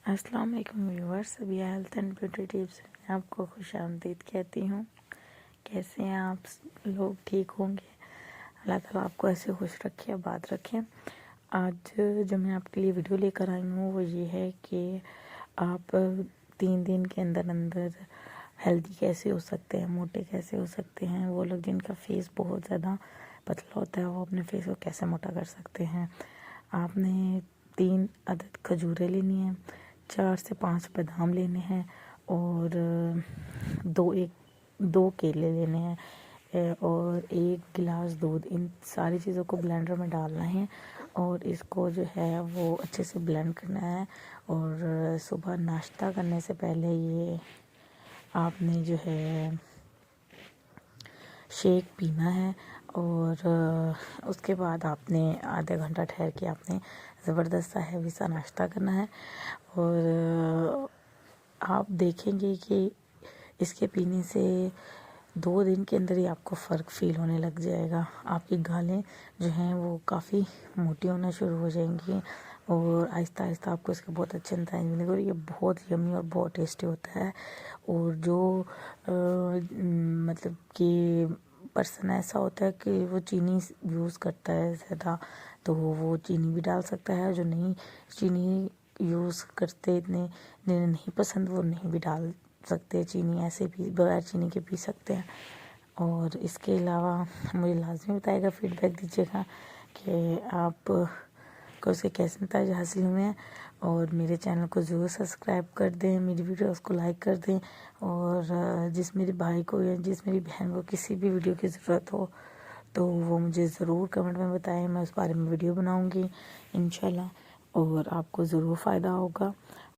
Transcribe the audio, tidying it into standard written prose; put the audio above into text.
अस्सलाम वालेकुम व्यूअर्स, सभी हेल्थ एंड ब्यूटी टिप्स में आपको खुशामदीद कहती हूँ। कैसे हैं आप लोग? ठीक होंगे। अल्लाह ताला आपको ऐसे खुश रखे, आबाद रखें। आज जो मैं आपके लिए वीडियो लेकर आई हूँ वो ये है कि आप 3 दिन के अंदर अंदर हेल्दी कैसे हो सकते हैं, मोटे कैसे हो सकते हैं। वो लोग जिनका फेस बहुत ज़्यादा पतला होता है वो अपने फेस को कैसे मोटा कर सकते हैं। आपने 3 अदद खजूरें लेनी है, 4 से 5 बादाम लेने हैं और दो केले लेने हैं और 1 गिलास दूध। इन सारी चीज़ों को ब्लेंडर में डालना है और इसको जो है वो अच्छे से ब्लेंड करना है। और सुबह नाश्ता करने से पहले ये आपने जो है शेक पीना है और उसके बाद आपने आधा घंटा ठहर के आपने ज़बरदस्त सा हैवी सा नाश्ता करना है। और आप देखेंगे कि इसके पीने से 2 दिन के अंदर ही आपको फ़र्क फ़ील होने लग जाएगा। आपकी गालें जो हैं वो काफ़ी मोटी होना शुरू हो जाएंगी और आहिस्ता आहिस्ता आपको इसके बहुत अच्छे नतीजे मिलेंगे। और ये बहुत यम्मी और बहुत टेस्टी होता है। और जो मतलब कि पर्सन ऐसा होता है कि वो चीनी यूज़ करता है ज़्यादा, तो वो चीनी भी डाल सकता है। जो नहीं चीनी यूज़ करते, इतने जिन्हें नहीं पसंद वो नहीं भी डाल सकते चीनी, ऐसे भी बगैर चीनी के पी सकते हैं। और इसके अलावा मुझे लाजमी बताइएगा, फीडबैक दीजिएगा कि आप को उसे कैसे नतीजे हासिल हुए हैं। और मेरे चैनल को ज़रूर सब्सक्राइब कर दें, मेरी वीडियोस को लाइक कर दें। और जिस मेरे भाई को या जिस मेरी बहन को किसी भी वीडियो की ज़रूरत हो तो वो मुझे ज़रूर कमेंट में बताएं, मैं उस बारे में वीडियो बनाऊंगी इंशाल्लाह और आपको ज़रूर फ़ायदा होगा।